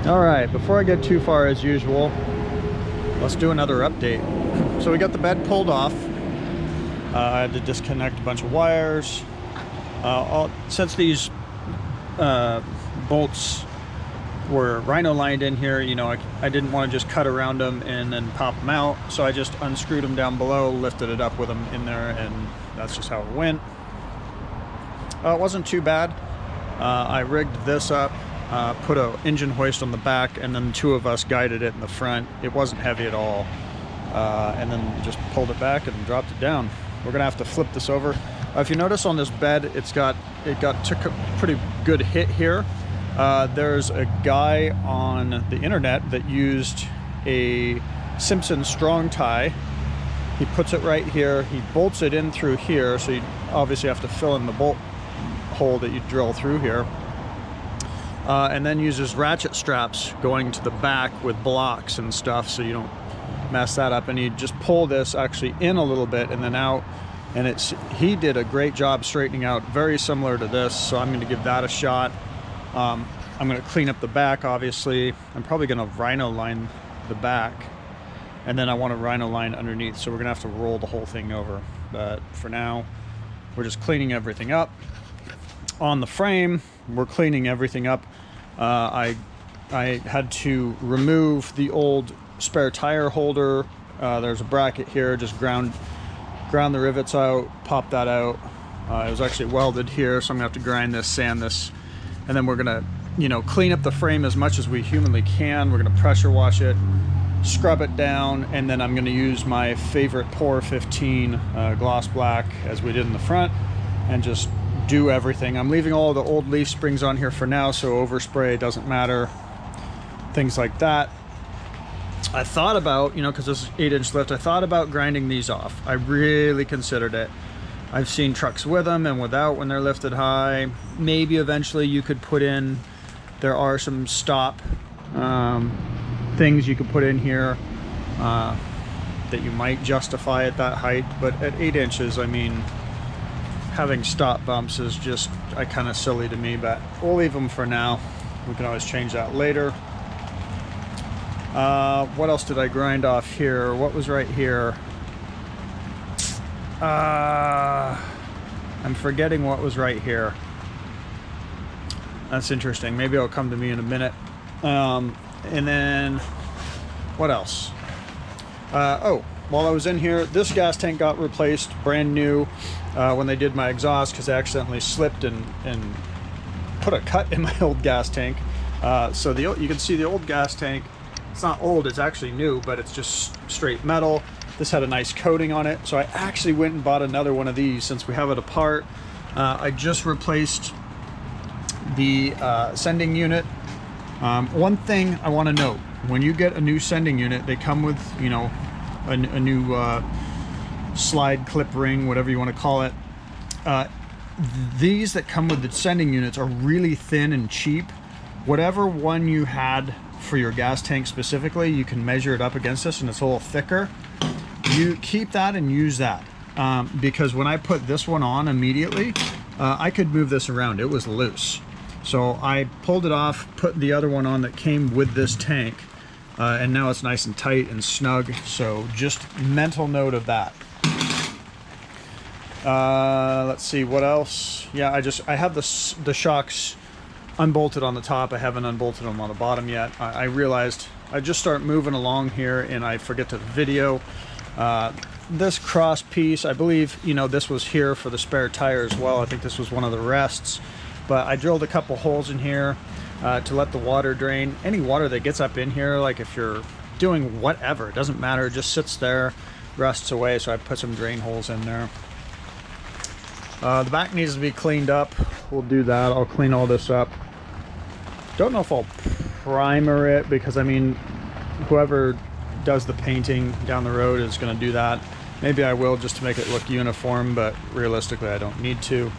All right, before I get too far, as usual, let's do another update. So we got the bed pulled off. I had to disconnect a bunch of wires. Since these bolts were rhino lined in here, you know, I didn't want to just cut around them and then pop them out. So I just unscrewed them down below, lifted it up with them in there, and that's just how it went. It wasn't too bad. I rigged this up. Put an engine hoist on the back, and then two of us guided it in the front. It wasn't heavy at all, and then just pulled it back and dropped it down. We're gonna have to flip this over. If you notice on this bed, it took a pretty good hit here. There's a guy on the internet that used a Simpson strong tie. He puts it right here. He bolts it in through here, so you obviously have to fill in the bolt hole that you drill through here. And then uses ratchet straps going to the back with blocks and stuff, so you don't mess that up. And you just pull this actually in a little bit and then out, and he did a great job straightening out, very similar to this. So I'm going to give that a shot. I'm going to clean up the back, obviously. I'm probably going to rhino line the back, and then I want to rhino line underneath, so we're going to have to roll the whole thing over. But for now, we're just cleaning everything up. On the frame, we're cleaning everything up. I had to remove the old spare tire holder. There's a bracket here, just ground the rivets out, pop that out. It was actually welded here, so I'm gonna have to grind this, sand this, and then we're gonna, you know, clean up the frame as much as we humanly can. We're gonna pressure wash it, scrub it down, and then I'm gonna use my favorite Pour 15 gloss black, as we did in the front, and just do everything. I'm leaving all the old leaf springs on here for now, so overspray doesn't matter, things like that. I thought about, you know, because this is 8-inch lift, I thought about grinding these off. I really considered it. I've seen trucks with them and without when they're lifted high. Maybe eventually you could put in, there are some stop things you could put in here that you might justify at that height, but at 8 inches, I mean, having stop bumps is just kind of silly to me, but we'll leave them for now. We can always change that later. What else did I grind off here? What was right here? I'm forgetting what was right here. That's interesting. Maybe it'll come to me in a minute. And then what else? Oh, while I was in here, this gas tank got replaced, brand new, when they did my exhaust, because I accidentally slipped and put a cut in my old gas tank. So you can see the old gas tank. It's not old, it's actually new, but it's just straight metal. This had a nice coating on it, so I actually went and bought another one of these since we have it apart. I just replaced the sending unit. One thing I want to note, when you get a new sending unit, they come with, you know, a new slide clip ring, whatever you want to call it. These that come with the sending units are really thin and cheap. Whatever one you had for your gas tank specifically, you can measure it up against this, and it's a little thicker. You keep that and use that, because when I put this one on immediately, I could move this around. It was loose, so I pulled it off, put the other one on that came with this tank, and now it's nice and tight and snug. So just mental note of that. Let's see what else. Yeah, I have the shocks unbolted on the top. I haven't unbolted them on the bottom yet. I realized I just start moving along here and I forget to video. This cross piece, I believe, you know, this was here for the spare tire as well. I think this was one of the rests, but I drilled a couple holes in here to let the water drain. Any water that gets up in here, like if you're doing whatever, it doesn't matter, it just sits there, rusts away. So I put some drain holes in there. The back needs to be cleaned up. We'll do that. I'll clean all this up. Don't know if I'll primer it, because I mean, whoever does the painting down the road is going to do that. Maybe I will, just to make it look uniform, but realistically I don't need to.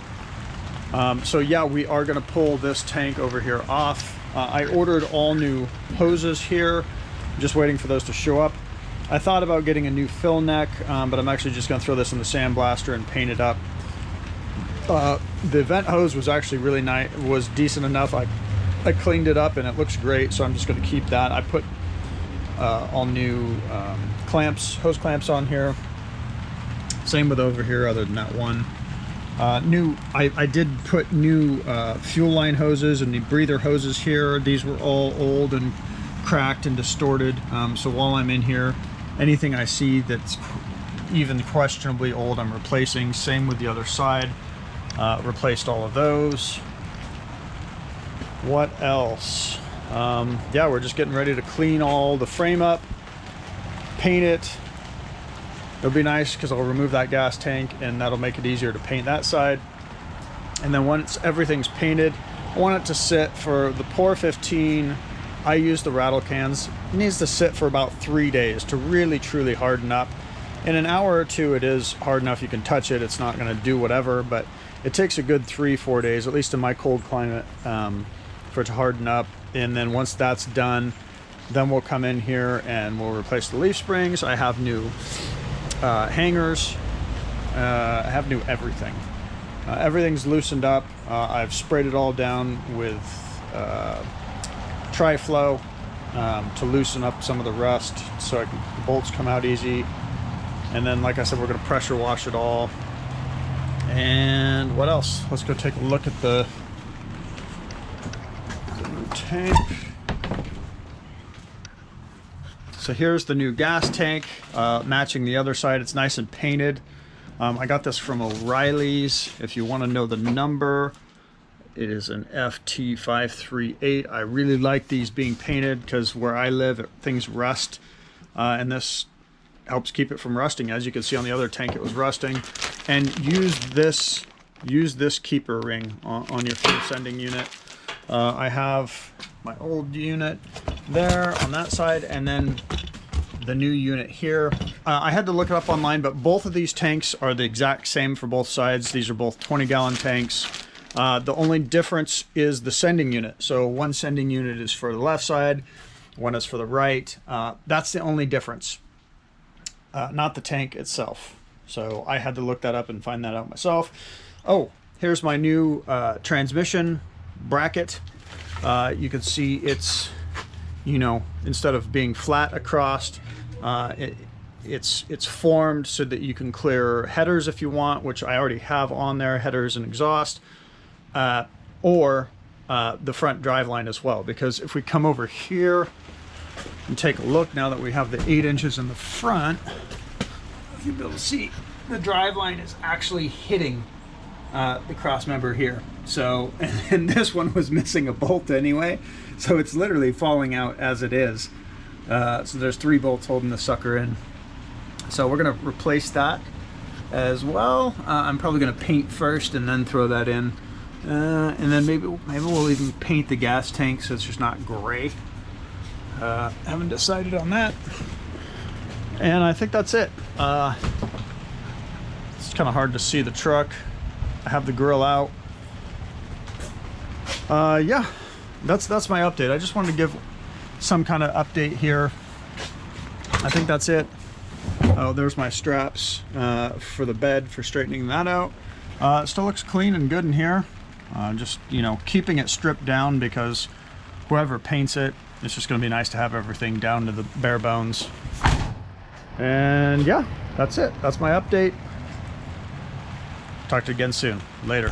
So yeah, we are going to pull this tank over here off. I ordered all new hoses here. I'm just waiting for those to show up. I thought about getting a new fill neck, but I'm actually just going to throw this in the sandblaster and paint it up. The vent hose was actually really nice, was decent enough. I I cleaned it up and it looks great, so I'm just going to keep that. I put all new clamps, hose clamps on here. Same with over here, other than that one. I did put new fuel line hoses and the breather hoses here. These were all old and cracked and distorted. So while I'm in here, anything I see that's even questionably old, I'm replacing. Same with the other side. Replaced all of those. What else? Yeah, we're just getting ready to clean all the frame up, paint it. It'll be nice because I'll remove that gas tank and that'll make it easier to paint that side. And then once everything's painted, I want it to sit for the pour 15. I use the rattle cans. It needs to sit for about 3 days to really truly harden up. In an hour or two, it is hard enough. You can touch it. It's not going to do whatever, but it takes a good 3-4 days, at least in my cold climate, for it to harden up. And then once that's done, then we'll come in here and we'll replace the leaf springs. I have new hangers. I have new everything. Everything's loosened up. I've sprayed it all down with Tri-Flow to loosen up some of the rust so the bolts come out easy. And then, like I said, we're going to pressure wash it all. And what else? Let's go take a look at the new tank. So here's the new gas tank, matching the other side. It's nice and painted. I got this from O'Reilly's. If you want to know the number, it is an FT538. I really like these being painted because where I live, things rust. And this helps keep it from rusting. As you can see on the other tank, it was rusting. And use this keeper ring on your fuel sending unit. I have my old unit there on that side, and then the new unit here. I had to look it up online, but both of these tanks are the exact same for both sides. These are both 20-gallon tanks. The only difference is the sending unit. So one sending unit is for the left side, one is for the right. That's the only difference, not the tank itself. So I had to look that up and find that out myself. Oh, here's my new transmission bracket. You can see it's, you know, instead of being flat across, it's formed so that you can clear headers if you want, which I already have on there, headers and exhaust, or the front drive line as well. Because if we come over here and take a look, now that we have the 8 inches in the front, if you'll be able to see, the drive line is actually hitting the cross member here. So, and this one was missing a bolt anyway, so it's literally falling out as it is. So there's 3 bolts holding the sucker in. So we're gonna replace that as well. I'm probably gonna paint first and then throw that in. And then maybe we'll even paint the gas tank so it's just not gray. Haven't decided on that. And I think that's it. It's kind of hard to see the truck. I have the grill out. Yeah, that's my update. I just wanted to give some kind of update here. I think that's it. Oh, there's my straps for the bed for straightening that out. It still looks clean and good in here. Just, you know, keeping it stripped down because whoever paints it, it's just going to be nice to have everything down to the bare bones. And yeah, that's it. That's my update. Talk to you again soon. Later.